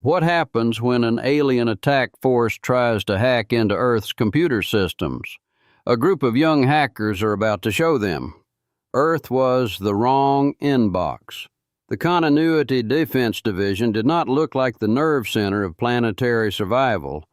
What happens when an alien attack force tries to hack into Earth's computer systems? A group of young hackers are about to show them. Earth was the wrong inbox. The Continuity Defense Division did not look like the nerve center of planetary survival.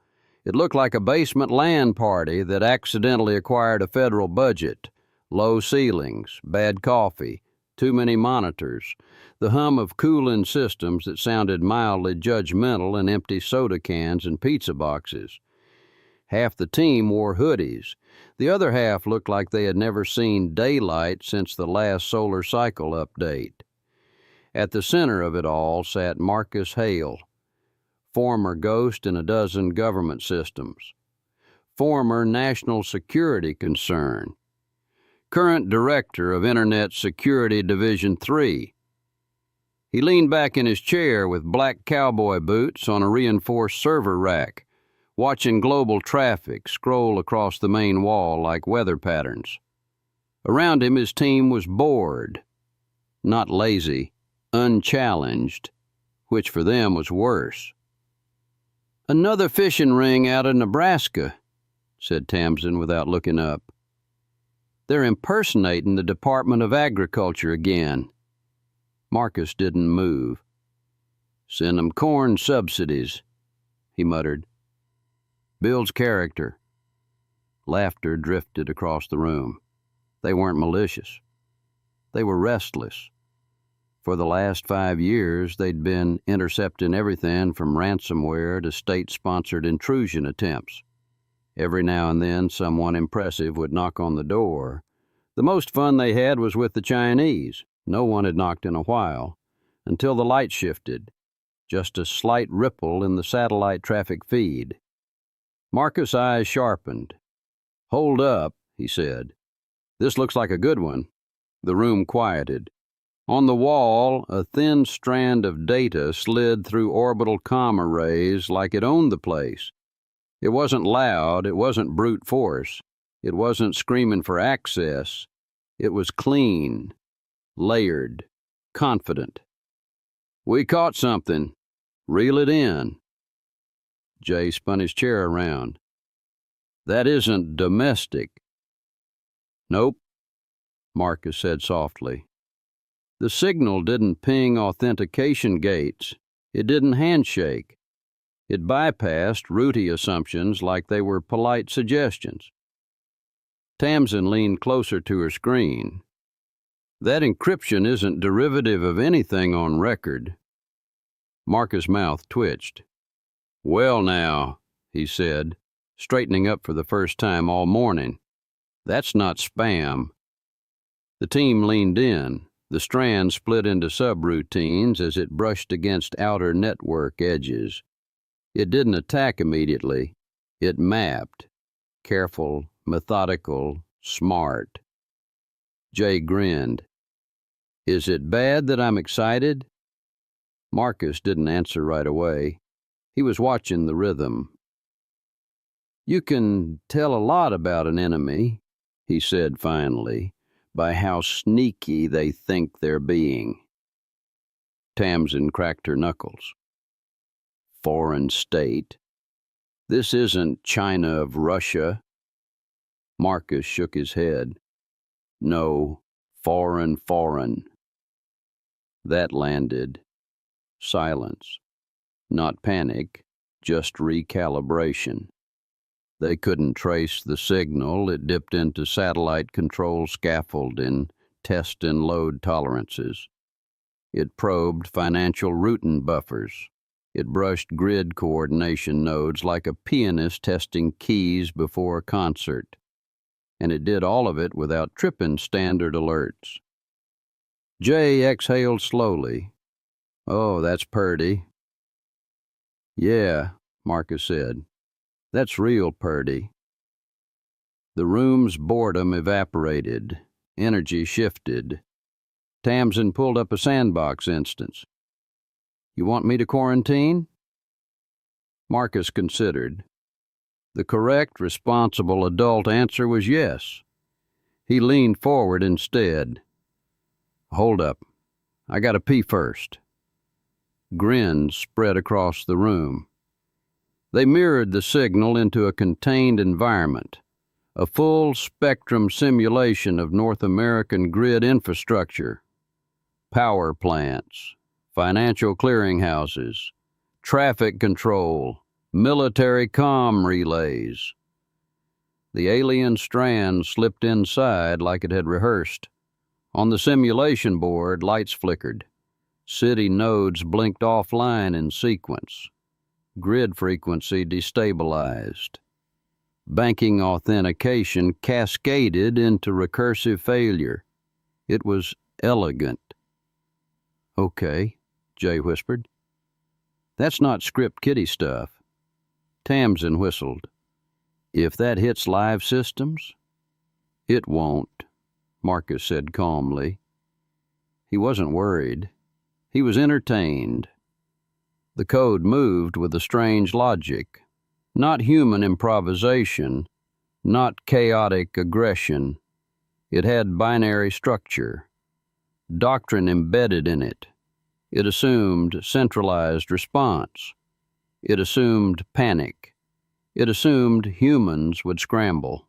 It looked like a basement LAN party that accidentally acquired a federal budget. Low ceilings, bad coffee, too many monitors, the hum of cooling systems that sounded mildly judgmental, and empty soda cans and pizza boxes. Half the team wore hoodies. The other half looked like they had never seen daylight since the last solar cycle update. At the center of it all sat Marcus Hale, former ghost in a dozen government systems, former national security concern, current director of Internet Security Division 3. He leaned back in his chair with black cowboy boots on a reinforced server rack, watching global traffic scroll across the main wall like weather patterns. Around him, his team was bored, not lazy, unchallenged, which for them was worse. "Another fishing ring out of Nebraska," said Tamsin without looking up. "They're impersonating the Department of Agriculture again." Marcus didn't move. "Send 'em corn subsidies," he muttered. "Builds character." Laughter drifted across the room. They weren't malicious. They were restless. For the last 5 years, they'd been intercepting everything from ransomware to state-sponsored intrusion attempts. Every now and then, someone impressive would knock on the door. The most fun they had was with the Chinese. No one had knocked in a while, until the light shifted, just a slight ripple in the satellite traffic feed. Marcus' eyes sharpened. "Hold up," he said. "This looks like a good one." The room quieted. On the wall, a thin strand of data slid through orbital comm arrays like it owned the place. It wasn't loud, it wasn't brute force, it wasn't screaming for access. It was clean, layered, confident. "We caught something. Reel it in." Jay spun his chair around. "That isn't domestic." "Nope," Marcus said softly. The signal didn't ping authentication gates. It didn't handshake. It bypassed rooty assumptions like they were polite suggestions. Tamsin leaned closer to her screen. "That encryption isn't derivative of anything on record." Marcus' mouth twitched. "Well now," he said, straightening up for the first time all morning. "That's not spam." The team leaned in. The strand split into subroutines as it brushed against outer network edges. It didn't attack immediately. It mapped. Careful, methodical, smart. Jay grinned. "Is it bad that I'm excited?" Marcus didn't answer right away. He was watching the rhythm. "You can tell a lot about an enemy," he said finally, "by how sneaky they think they're being." Tamsin cracked her knuckles. "Foreign state. This isn't China of Russia." Marcus shook his head. "No, foreign. That landed. Silence. Not panic, just recalibration. They couldn't trace the signal. It dipped into satellite control scaffolding, test and load tolerances. It probed financial routing buffers. It brushed grid coordination nodes like a pianist testing keys before a concert. And it did all of it without tripping standard alerts. Jay exhaled slowly. "Oh, that's purty." "Yeah," Marcus said. "That's real purty." The room's boredom evaporated. Energy shifted. Tamsin pulled up a sandbox instance. "You want me to quarantine?" Marcus considered. The correct, responsible adult answer was yes. He leaned forward instead. "Hold up. I gotta pee first." Grins spread across the room. They mirrored the signal into a contained environment, a full-spectrum simulation of North American grid infrastructure, power plants, financial clearinghouses, traffic control, military comm relays. The alien strand slipped inside like it had rehearsed. On the simulation board, lights flickered. City nodes blinked offline in sequence. Grid frequency destabilized. Banking authentication cascaded into recursive failure. It was elegant. "Okay," Jay whispered. "That's not script kiddie stuff." Tamsin whistled. "If that hits live systems?" "It won't," Marcus said calmly. He wasn't worried. He was entertained. The code moved with a strange logic. Not human improvisation, not chaotic aggression. It had binary structure, doctrine embedded in it. It assumed centralized response. It assumed panic. It assumed humans would scramble.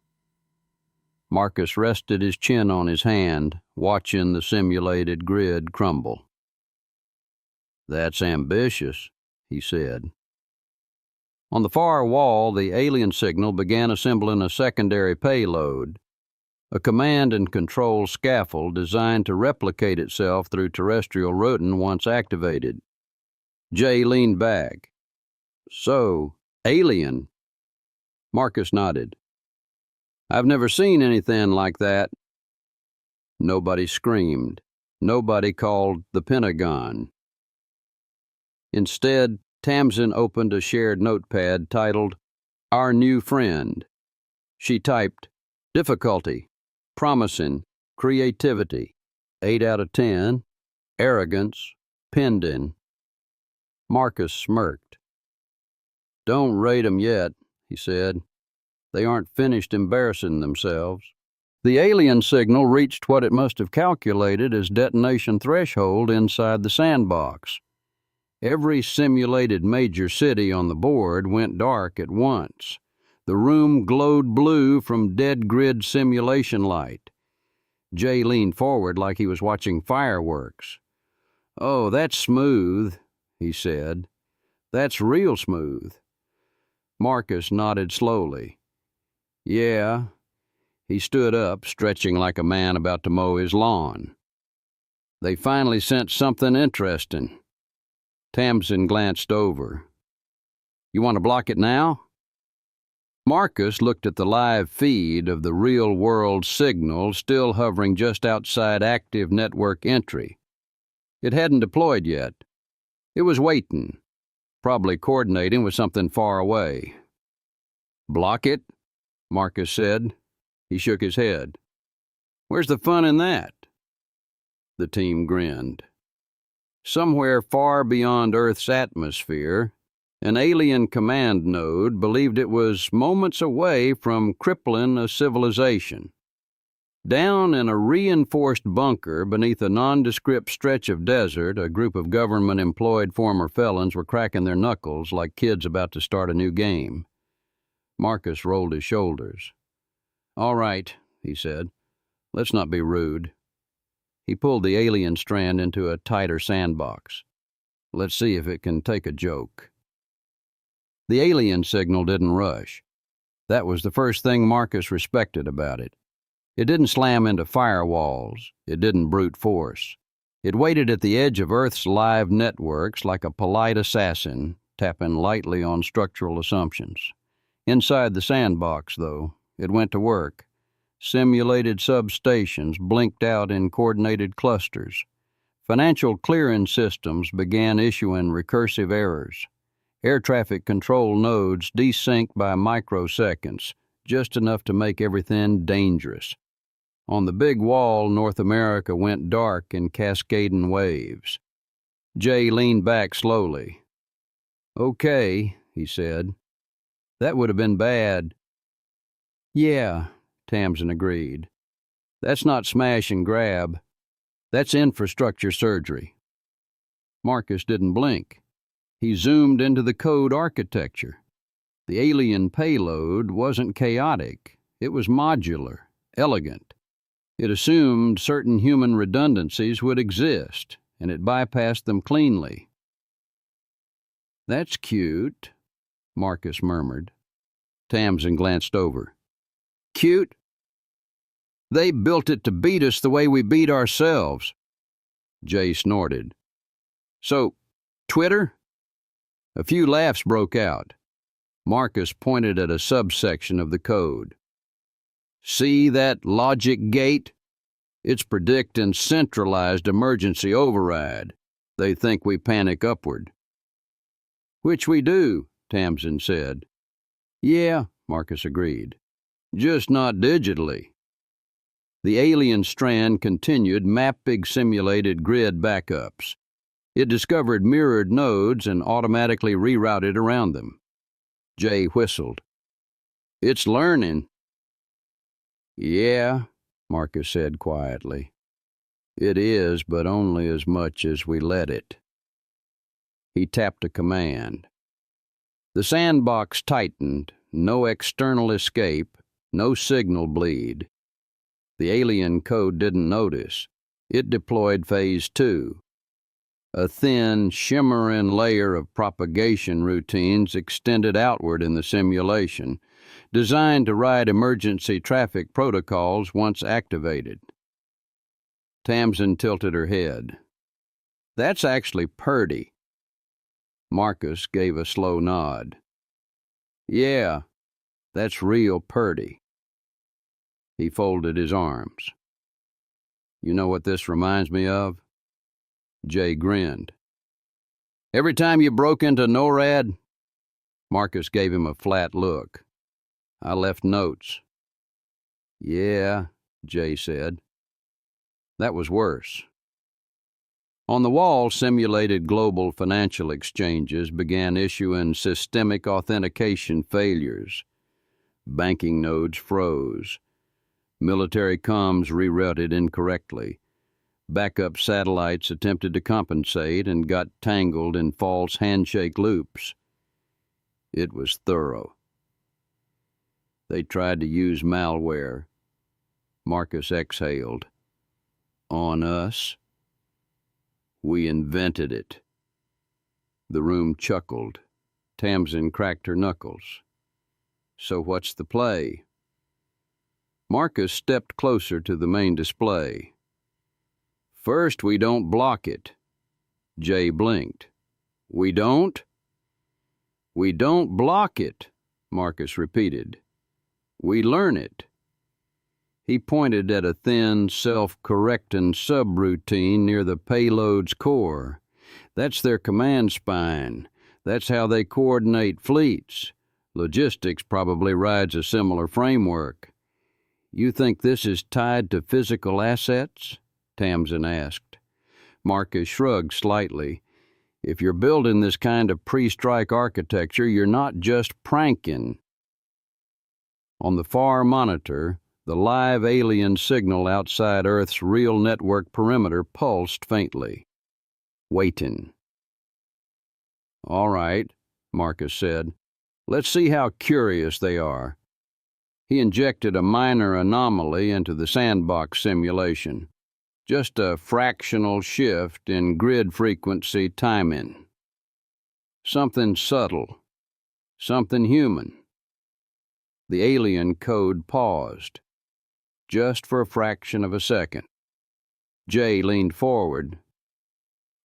Marcus rested his chin on his hand, watching the simulated grid crumble. "That's ambitious," he said. On the far wall, the alien signal began assembling a secondary payload, a command and control scaffold designed to replicate itself through terrestrial routing once activated. Jay leaned back. "So, alien?" Marcus nodded. "I've never seen anything like that." Nobody screamed. Nobody called the Pentagon. Instead, Tamsin opened a shared notepad titled "Our New Friend." She typed, "Difficulty, promising, creativity, 8 out of 10, arrogance, pending." Marcus smirked. "Don't rate 'em yet," he said. "They aren't finished embarrassing themselves." The alien signal reached what it must have calculated as detonation threshold inside the sandbox. Every simulated major city on the board went dark at once. The room glowed blue from dead grid simulation light. Jay leaned forward like he was watching fireworks. "Oh, that's smooth," he said. "That's real smooth." Marcus nodded slowly. "Yeah." He stood up, stretching like a man about to mow his lawn. "They finally sent something interesting." Tamsin glanced over. "You want to block it now?" Marcus looked at the live feed of the real-world signal still hovering just outside active network entry. It hadn't deployed yet. It was waiting, probably coordinating with something far away. "Block it?" Marcus said. He shook his head. "Where's the fun in that?" The team grinned. Somewhere far beyond Earth's atmosphere, an alien command node believed it was moments away from crippling a civilization. Down in a reinforced bunker beneath a nondescript stretch of desert, a group of government-employed former felons were cracking their knuckles like kids about to start a new game. Marcus rolled his shoulders. "All right," he said. "Let's not be rude." He pulled the alien strand into a tighter sandbox. "Let's see if it can take a joke." The alien signal didn't rush. That was the first thing Marcus respected about it. It didn't slam into firewalls. It didn't brute force. It waited at the edge of Earth's live networks like a polite assassin, tapping lightly on structural assumptions. Inside the sandbox, though, it went to work. Simulated substations blinked out in coordinated clusters. Financial clearing systems began issuing recursive errors. Air traffic control nodes desynced by microseconds, just enough to make everything dangerous. On the big wall, North America went dark in cascading waves. Jay leaned back slowly. "Okay," he said. "That would have been bad." "Yeah," Tamsin agreed. "That's not smash and grab. That's infrastructure surgery." Marcus didn't blink. He zoomed into the code architecture. The alien payload wasn't chaotic. It was modular, elegant. It assumed certain human redundancies would exist, and it bypassed them cleanly. "That's cute," Marcus murmured. Tamsin glanced over. "Cute? They built it to beat us the way we beat ourselves." Jay snorted. "So, Twitter?" A few laughs broke out. Marcus pointed at a subsection of the code. "See that logic gate? It's predicting centralized emergency override. They think we panic upward." "Which we do," Tamsin said. "Yeah," Marcus agreed. "Just not digitally." The alien strand continued mapping simulated grid backups. It discovered mirrored nodes and automatically rerouted around them. Jay whistled. "It's learning." "Yeah," Marcus said quietly. "It is, but only as much as we let it." He tapped a command. The sandbox tightened, no external escape, no signal bleed. The alien code didn't notice. It deployed Phase 2. A thin, shimmering layer of propagation routines extended outward in the simulation, designed to ride emergency traffic protocols once activated. Tamsin tilted her head. "That's actually purty." Marcus gave a slow nod. "Yeah, that's real purty." He folded his arms. "You know what this reminds me of?" Jay grinned. "Every time you broke into NORAD?" Marcus gave him a flat look. "I left notes." "Yeah," Jay said. "That was worse." On the wall, simulated global financial exchanges began issuing systemic authentication failures. Banking nodes froze. Military comms rerouted incorrectly. Backup satellites attempted to compensate and got tangled in false handshake loops. It was thorough. They tried to use malware. Marcus exhaled. "On us? We invented it." The room chuckled. Tamsin cracked her knuckles. "So what's the play?" Marcus stepped closer to the main display. "First, we don't block it." Jay blinked. "We don't?" "We don't block it," Marcus repeated. "We learn it." He pointed at a thin, self-correcting subroutine near the payload's core. "That's their command spine. That's how they coordinate fleets. Logistics probably rides a similar framework." "You think this is tied to physical assets?" Tamsin asked. Marcus shrugged slightly. "If you're building this kind of pre-strike architecture, you're not just pranking." On the far monitor, the live alien signal outside Earth's real network perimeter pulsed faintly. "Waiting." "All right," Marcus said. "Let's see how curious they are." He injected a minor anomaly into the sandbox simulation. Just a fractional shift in grid frequency timing. Something subtle. Something human. The alien code paused. Just for a fraction of a second. Jay leaned forward.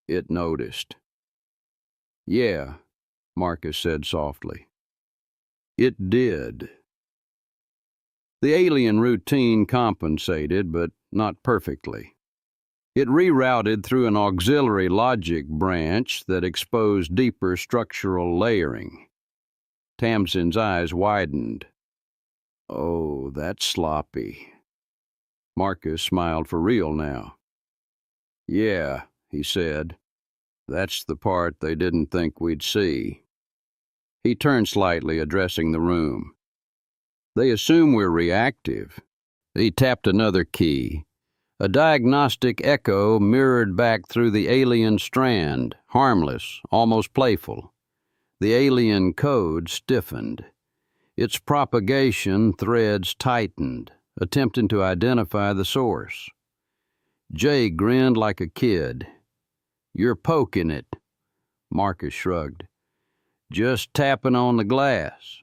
It noticed. "Yeah," Marcus said softly. "It did." The alien routine compensated, but not perfectly. It rerouted through an auxiliary logic branch that exposed deeper structural layering. Tamsin's eyes widened. "Oh, that's sloppy." Marcus smiled for real now. "Yeah," he said. "That's the part they didn't think we'd see." He turned slightly, addressing the room. "They assume we're reactive." He tapped another key. A diagnostic echo mirrored back through the alien strand, harmless, almost playful. The alien code stiffened. Its propagation threads tightened, attempting to identify the source. Jay grinned like a kid. "You're poking it." Marcus shrugged. "Just tapping on the glass."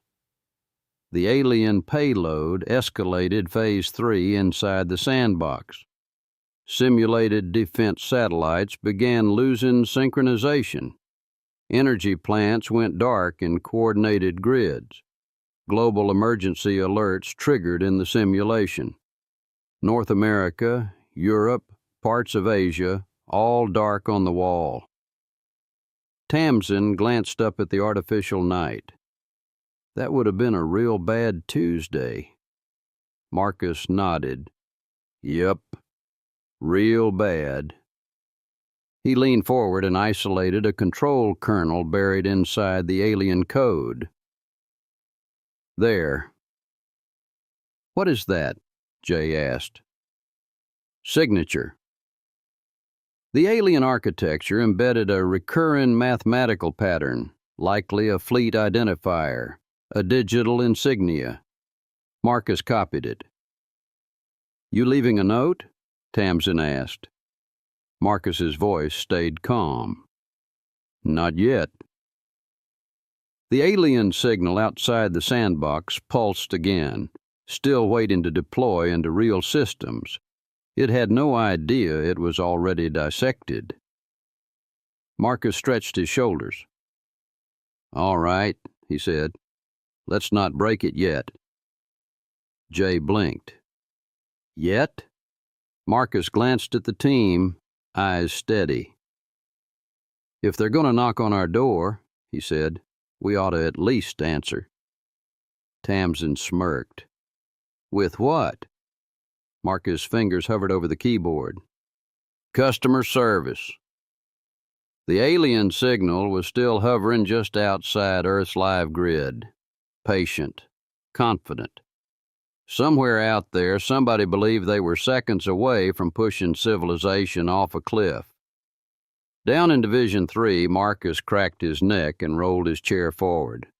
The alien payload escalated Phase 3 inside the sandbox. Simulated defense satellites began losing synchronization. Energy plants went dark in coordinated grids. Global emergency alerts triggered in the simulation. North America, Europe, parts of Asia, all dark on the wall. Tamsin glanced up at the artificial night. That would have been a real bad Tuesday. Marcus nodded. "Yep, real bad." He leaned forward and isolated a control kernel buried inside the alien code. "There." "What is that?" Jay asked. "Signature." The alien architecture embedded a recurring mathematical pattern, likely a fleet identifier, a digital insignia. Marcus copied it. "You leaving a note?" Tamsin asked. Marcus's voice stayed calm. "Not yet." The alien signal outside the sandbox pulsed again, still waiting to deploy into real systems. It had no idea it was already dissected. Marcus stretched his shoulders. "All right," he said. "Let's not break it yet." Jay blinked. "Yet?" Marcus glanced at the team, eyes steady. "If they're going to knock on our door," he said, "we ought to at least answer." Tamsin smirked. "With what?" Marcus' fingers hovered over the keyboard. "Customer service." The alien signal was still hovering just outside Earth's live grid. Patient, confident. Somewhere out there, somebody believed they were seconds away from pushing civilization off a cliff. Down in Division 3, Marcus cracked his neck and rolled his chair forward.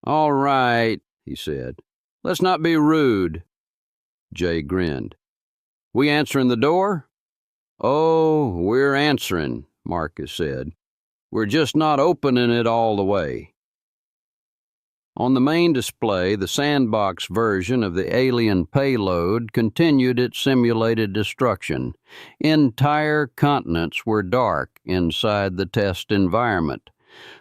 "All right," he said. "Let's not be rude." Jay grinned. "We answering the door?" "Oh, we're answering," Marcus said. "We're just not opening it all the way." On the main display, the sandbox version of the alien payload continued its simulated destruction. Entire continents were dark inside the test environment.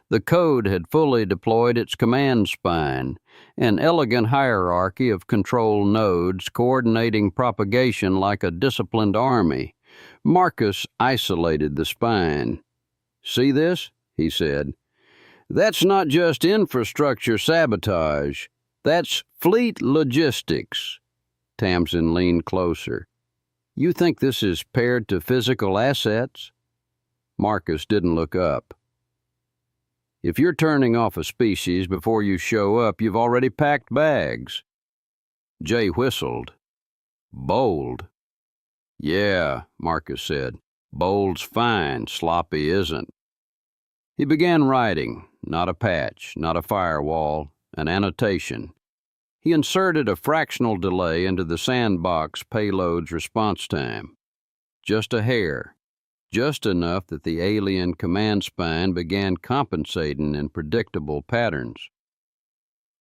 The code had fully deployed its command spine, an elegant hierarchy of control nodes coordinating propagation like a disciplined army. Marcus isolated the spine. "See this?" he said. "That's not just infrastructure sabotage. That's fleet logistics." Tamsin leaned closer. "You think this is paired to physical assets?" Marcus didn't look up. "If you're turning off a species before you show up, you've already packed bags." Jay whistled. "Bold." "Yeah," Marcus said. "Bold's fine, sloppy isn't." He began writing, not a patch, not a firewall, an annotation. He inserted a fractional delay into the sandbox payload's response time. Just a hair, just enough that the alien command spine began compensating in predictable patterns.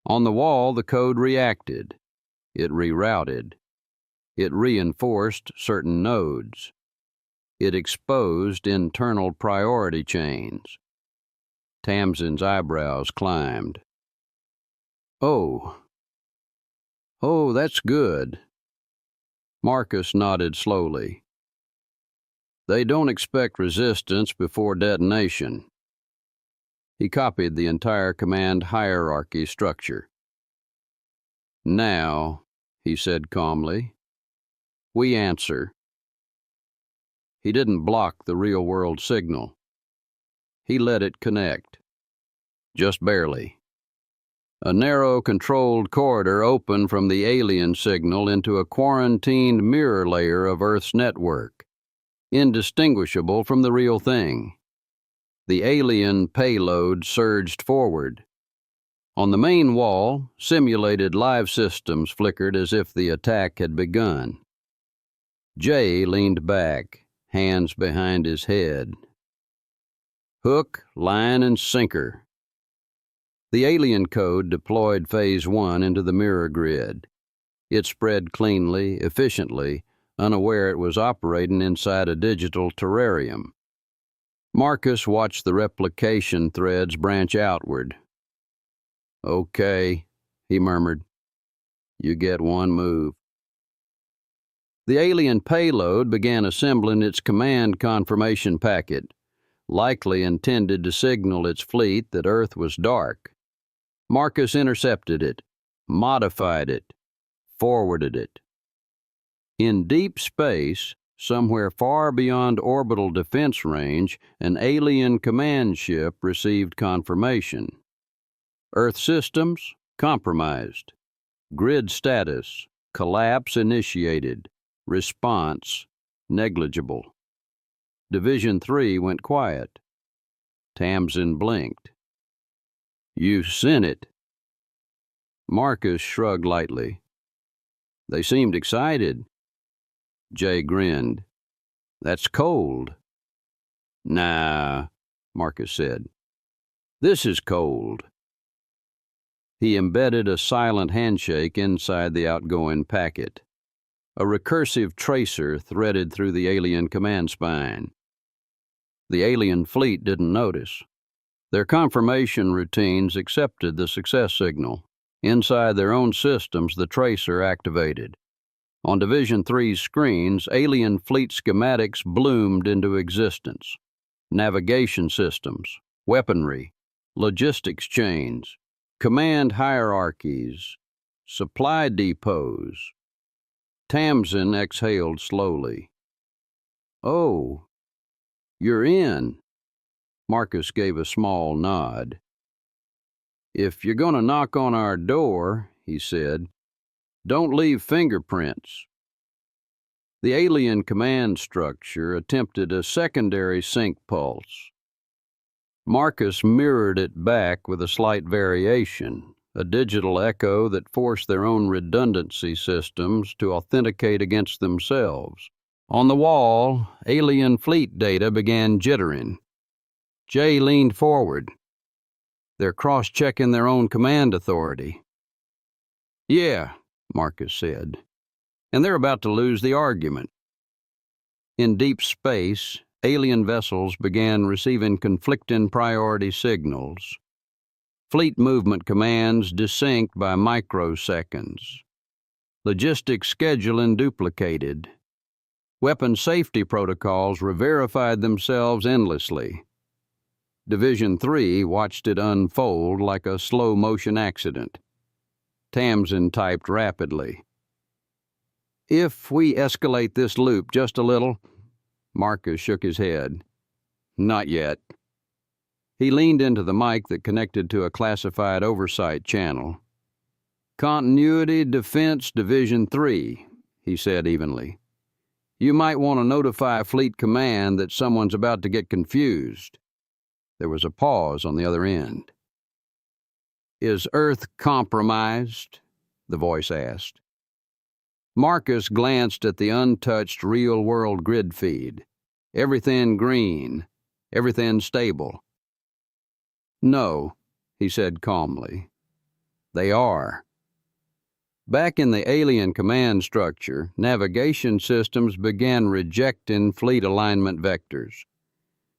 On the wall, the code reacted. It rerouted. It reinforced certain nodes. It exposed internal priority chains. Tamsin's eyebrows climbed. Oh, that's good." Marcus nodded slowly. "They don't expect resistance before detonation." He copied the entire command hierarchy structure. "Now," he said calmly, "we answer." He didn't block the real-world signal. He let it connect. Just barely. A narrow, controlled corridor opened from the alien signal into a quarantined mirror layer of Earth's network, indistinguishable from the real thing. The alien payload surged forward. On the main wall, simulated live systems flickered as if the attack had begun. Jay leaned back, hands behind his head. Hook, line, and sinker. The alien code deployed Phase 1 into the mirror grid. It spread cleanly, efficiently, unaware it was operating inside a digital terrarium. Marcus watched the replication threads branch outward. "Okay," he murmured. "You get one move." The alien payload began assembling its command confirmation packet, likely intended to signal its fleet that Earth was dark. Marcus intercepted it, modified it, forwarded it. In deep space, somewhere far beyond orbital defense range, an alien command ship received confirmation. Earth systems compromised. Grid status, collapse initiated. Response negligible. Division 3 went quiet. Tamsin blinked. "You sent it." Marcus shrugged lightly. "They seemed excited." Jay grinned. "That's cold." "Nah," Marcus said. "This is cold." He embedded a silent handshake inside the outgoing packet. A recursive tracer threaded through the alien command spine. The alien fleet didn't notice. Their confirmation routines accepted the success signal. Inside their own systems, the tracer activated. On Division 3's screens, alien fleet schematics bloomed into existence. Navigation systems, weaponry, logistics chains, command hierarchies, supply depots. Tamsin exhaled slowly. "Oh, you're in." Marcus gave a small nod. "If you're going to knock on our door," he said, "don't leave fingerprints." The alien command structure attempted a secondary sync pulse. Marcus mirrored it back with a slight variation, a digital echo that forced their own redundancy systems to authenticate against themselves. On the wall, alien fleet data began jittering. Jay leaned forward. "They're cross-checking their own command authority." "Yeah," Marcus said, "and they're about to lose the argument." In deep space, alien vessels began receiving conflicting priority signals. Fleet movement commands desynced by microseconds. Logistics scheduling duplicated. Weapon safety protocols re-verified themselves endlessly. Division 3 watched it unfold like a slow-motion accident. Tamsin typed rapidly. "If we escalate this loop just a little..." Marcus shook his head. "Not yet." He leaned into the mic that connected to a classified oversight channel. "Continuity Defense Division 3, he said evenly. "You might want to notify Fleet Command that someone's about to get confused." There was a pause on the other end. "Is Earth compromised?" the voice asked. Marcus glanced at the untouched real-world grid feed. Everything green, everything stable. "No," he said calmly. "They are." Back in the alien command structure, navigation systems began rejecting fleet alignment vectors.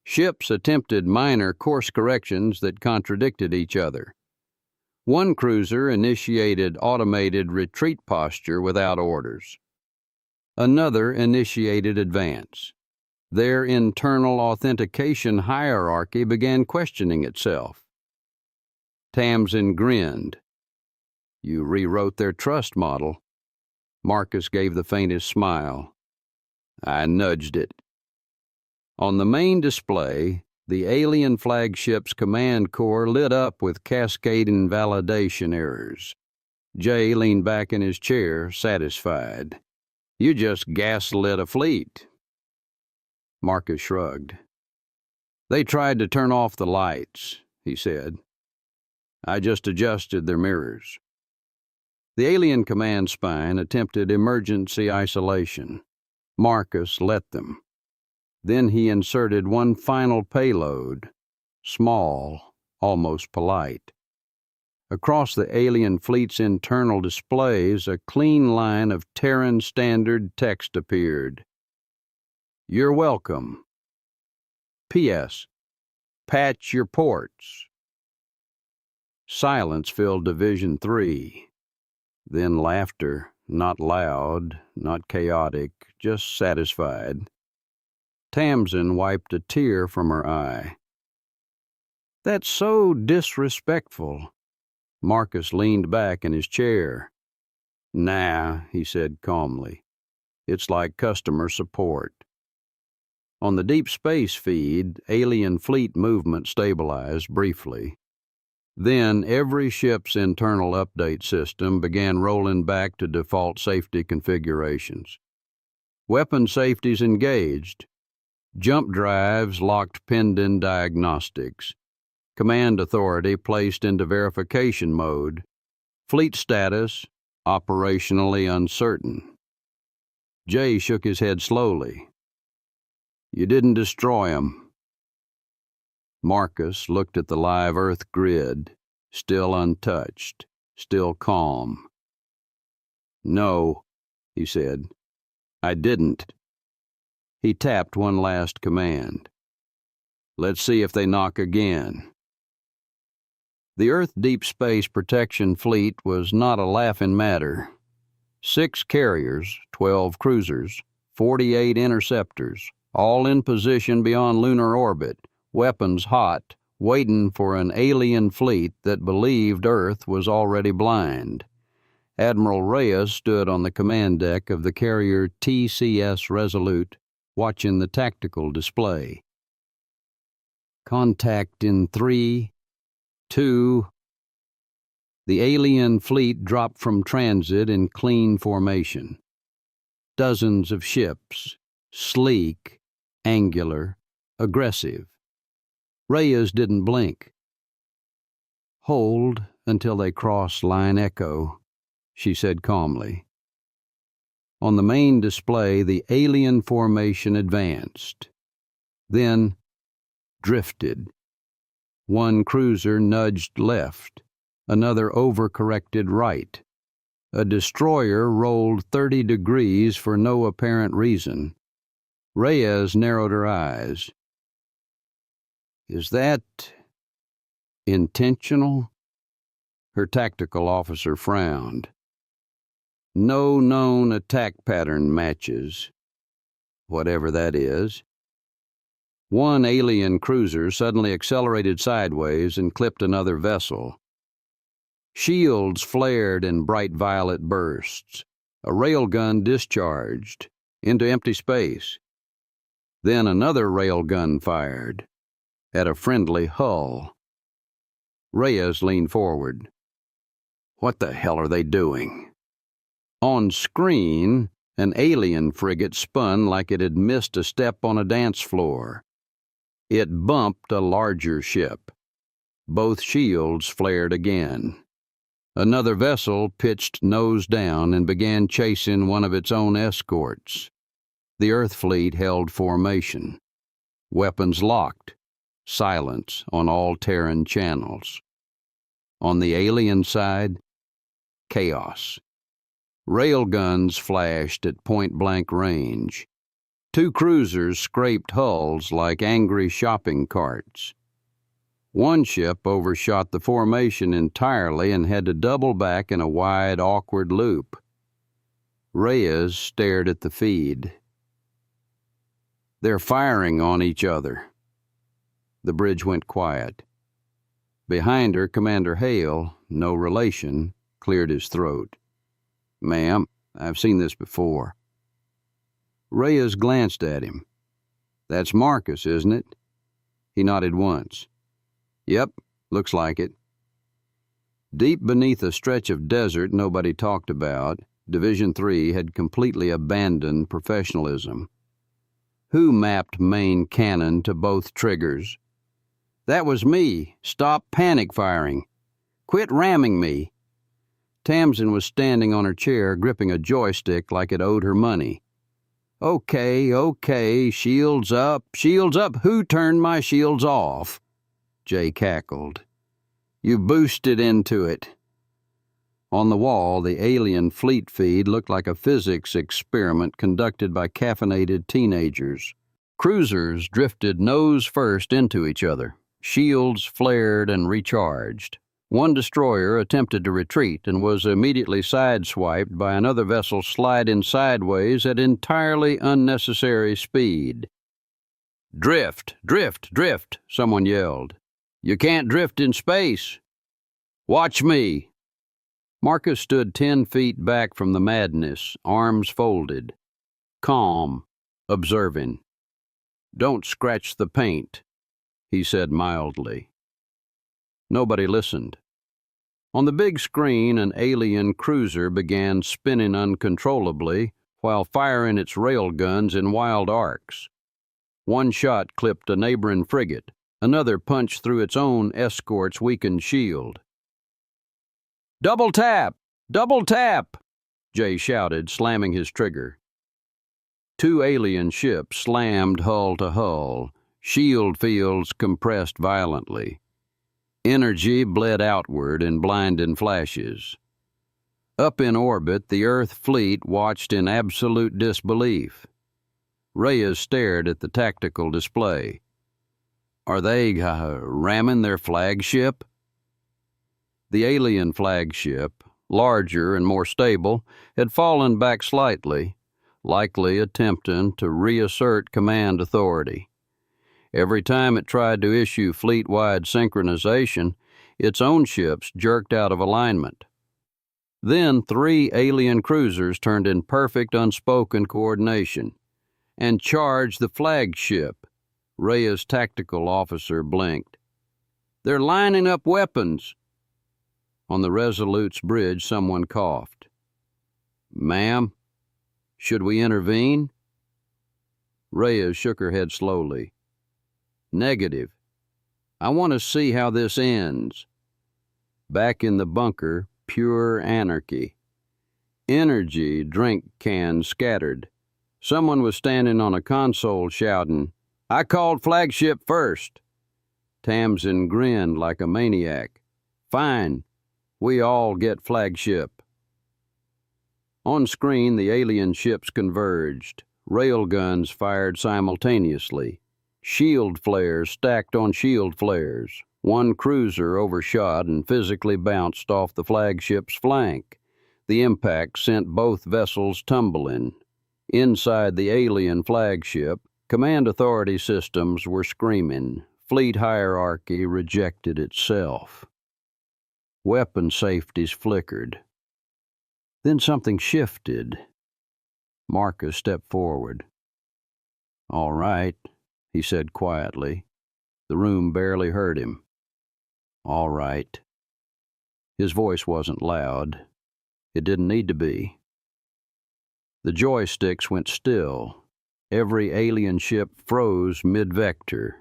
Ships attempted minor course corrections that contradicted each other. One cruiser initiated automated retreat posture without orders. Another initiated advance. Their internal authentication hierarchy began questioning itself. Tamsin grinned. "You rewrote their trust model." Marcus gave the faintest smile. "I nudged it." On the main display, The alien flagship's command core lit up with cascading validation errors. Jay leaned back in his chair, satisfied. You just gaslit a fleet. Marcus shrugged. They tried to turn off the lights, he said. I just adjusted their mirrors. The alien command spine attempted emergency isolation. Marcus let them. Then he inserted one final payload, small, almost polite. Across the alien fleet's internal displays, a clean line of Terran standard text appeared. You're welcome. P.S. Patch your ports. Silence filled Division 3. Then laughter, not loud, not chaotic, just satisfied. Tamsin wiped a tear from her eye. That's so disrespectful. Marcus leaned back in his chair. Nah, he said calmly. It's like customer support. On the deep space feed, alien fleet movement stabilized briefly. Then every ship's internal update system began rolling back to default safety configurations. Weapon safeties engaged. Jump drives locked pinned-in diagnostics. Command authority placed into verification mode. Fleet status operationally uncertain. Jay shook his head slowly. You didn't destroy 'em. Marcus looked at the live Earth grid, still untouched, still calm. No, he said. I didn't. He tapped one last command. Let's see if they knock again. The Earth Deep Space Protection Fleet was not a laughing matter. 6 carriers, 12 cruisers, 48 interceptors, all in position beyond lunar orbit, weapons hot, waiting for an alien fleet that believed Earth was already blind. Admiral Reyes stood on the command deck of the carrier TCS Resolute, watching the tactical display. Contact in 3, 2. The alien fleet dropped from transit in clean formation. Dozens of ships, sleek, angular, aggressive. Reyes didn't blink. Hold until they cross line echo, she said calmly. On the main display, the alien formation advanced. Then drifted. One cruiser nudged left, another overcorrected right. A destroyer rolled 30 degrees for no apparent reason. Reyes narrowed her eyes. Is that intentional? Her tactical officer frowned. No known attack pattern matches, whatever that is. One alien cruiser suddenly accelerated sideways and clipped another vessel. Shields flared in bright violet bursts. A railgun discharged into empty space. Then another railgun fired at a friendly hull. Reyes leaned forward. What the hell are they doing? On screen, an alien frigate spun like it had missed a step on a dance floor. It bumped a larger ship. Both shields flared again. Another vessel pitched nose down and began chasing one of its own escorts. The Earth fleet held formation. Weapons locked. Silence on all Terran channels. On the alien side, chaos. Railguns flashed at point-blank range. 2 cruisers scraped hulls like angry shopping carts. One ship overshot the formation entirely and had to double back in a wide, awkward loop. Reyes stared at the feed. They're firing on each other. The bridge went quiet. Behind her, Commander Hale, no relation, cleared his throat. Ma'am, I've seen this before. Reyes glanced at him. That's Marcus, isn't it? He nodded once. Yep, looks like it. Deep beneath a stretch of desert nobody talked about, Division 3 had completely abandoned professionalism. Who mapped main cannon to both triggers? That was me. Stop panic firing. Quit ramming me. Tamsin was standing on her chair, gripping a joystick like it owed her money. Okay, shields up, shields up. Who turned my shields off? Jay cackled. You boosted into it. On the wall, the alien fleet feed looked like a physics experiment conducted by caffeinated teenagers. Cruisers drifted nose first into each other. Shields flared and recharged. One destroyer attempted to retreat and was immediately sideswiped by another vessel sliding sideways at entirely unnecessary speed. Drift, drift, drift, someone yelled. You can't drift in space. Watch me. Marcus stood 10 feet back from the madness, arms folded. Calm, observing. Don't scratch the paint, he said mildly. Nobody listened. On the big screen, an alien cruiser began spinning uncontrollably while firing its railguns in wild arcs. One shot clipped a neighboring frigate. Another punched through its own escort's weakened shield. Double tap! Double tap! Jay shouted, slamming his trigger. 2 alien ships slammed hull to hull. Shield fields compressed violently. Energy bled outward in blinding flashes. Up in orbit, the Earth fleet watched in absolute disbelief. Reyes stared at the tactical display. Are they ramming their flagship? The alien flagship, larger and more stable, had fallen back slightly, likely attempting to reassert command authority. Every time it tried to issue fleet-wide synchronization, its own ships jerked out of alignment. Then 3 alien cruisers turned in perfect unspoken coordination and charged the flagship. Reyes' tactical officer blinked. They're lining up weapons. On the Resolute's bridge, someone coughed. Ma'am, should we intervene? Reyes shook her head slowly. Negative. I want to see how this ends. Back in the bunker, pure anarchy. Energy drink cans scattered. Someone was standing on a console shouting, I called flagship first. Tamsin grinned like a maniac. Fine. We all get flagship. On screen, the alien ships converged. Railguns fired simultaneously. Shield flares stacked on shield flares. One cruiser overshot and physically bounced off the flagship's flank. The impact sent both vessels tumbling. Inside the alien flagship, command authority systems were screaming. Fleet hierarchy rejected itself. Weapon safeties flickered. Then something shifted. Marcus stepped forward. All right, he said quietly. The room barely heard him. All right. His voice wasn't loud. It didn't need to be. The joysticks went still. Every alien ship froze mid-vector.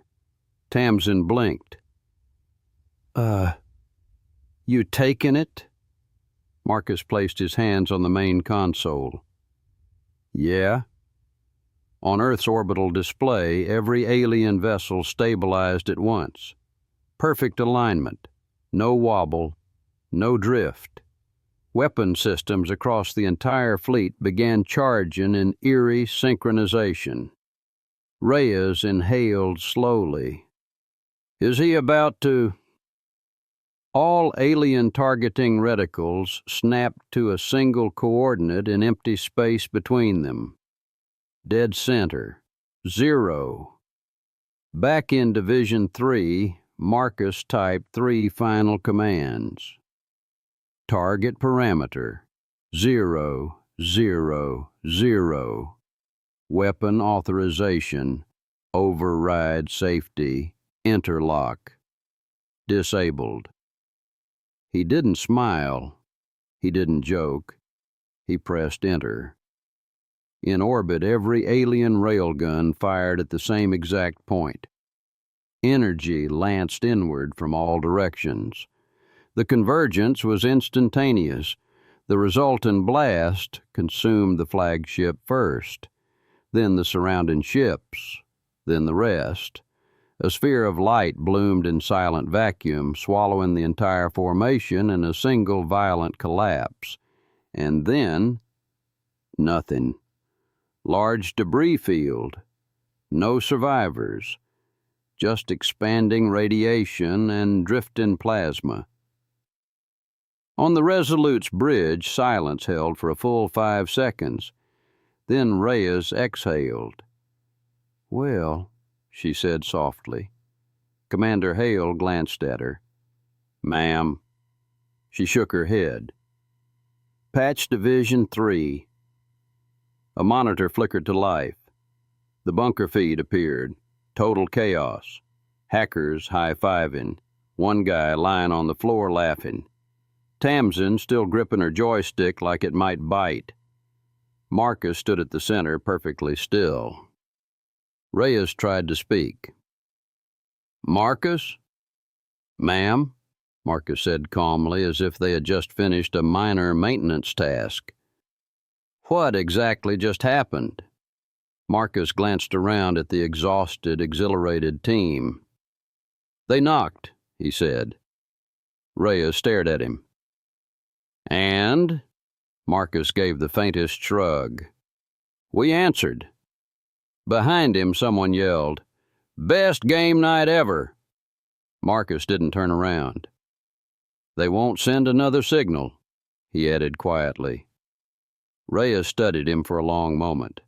Tamsin blinked. You taking it? Marcus placed his hands on the main console. Yeah. On Earth's orbital display, every alien vessel stabilized at once. Perfect alignment. No wobble. No drift. Weapon systems across the entire fleet began charging in eerie synchronization. Reyes inhaled slowly. Is he about to... All alien targeting reticles snapped to a single coordinate in empty space between them. Dead center. 0. Back in Division 3, Marcus typed 3 final commands. Target parameter 0, 0, 0. Weapon authorization. Override safety. Interlock. Disabled. He didn't smile. He didn't joke. He pressed enter. In orbit, every alien railgun fired at the same exact point. Energy lanced inward from all directions. The convergence was instantaneous. The resultant blast consumed the flagship first, then the surrounding ships, then the rest. A sphere of light bloomed in silent vacuum, swallowing the entire formation in a single violent collapse. And then, nothing. Large debris field. No survivors. Just expanding radiation and drifting plasma. On the Resolute's bridge, silence held for a full 5 seconds. Then Reyes exhaled. "Well," she said softly. Commander Hale glanced at her. "Ma'am." She shook her head. "Patch Division 3. A monitor flickered to life. The bunker feed appeared. Total chaos. Hackers high-fiving. One guy lying on the floor laughing. Tamsin still gripping her joystick like it might bite. Marcus stood at the center, perfectly still. Reyes tried to speak. "Marcus?" "Ma'am," Marcus said calmly, as if they had just finished a minor maintenance task. "What exactly just happened?" Marcus glanced around at the exhausted, exhilarated team. "They knocked," he said. Reyes stared at him. "And?" Marcus gave the faintest shrug. "We answered." Behind him, someone yelled, "Best game night ever!" Marcus didn't turn around. "They won't send another signal," he added quietly. Reyes studied him for a long moment.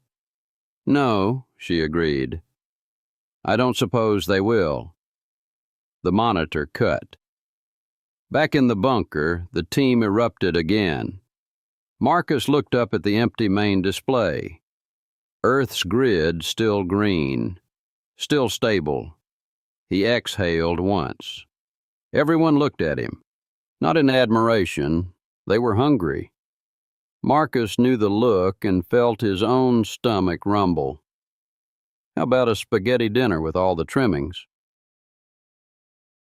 "No," she agreed. "I don't suppose they will." The monitor cut. Back in the bunker, the team erupted again. Marcus looked up at the empty main display. Earth's grid still green, still stable. He exhaled once. Everyone looked at him. Not in admiration. They were hungry. Marcus knew the look and felt his own stomach rumble. How about a spaghetti dinner with all the trimmings?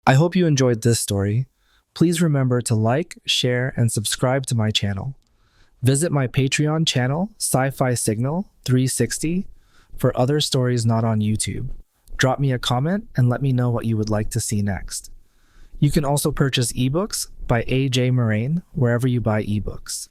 I hope you enjoyed this story. Please remember to like, share, and subscribe to my channel. Visit my Patreon channel, SciFi Signal 360, for other stories not on YouTube. Drop me a comment and let me know what you would like to see next. You can also purchase ebooks by A J Maraine wherever you buy ebooks.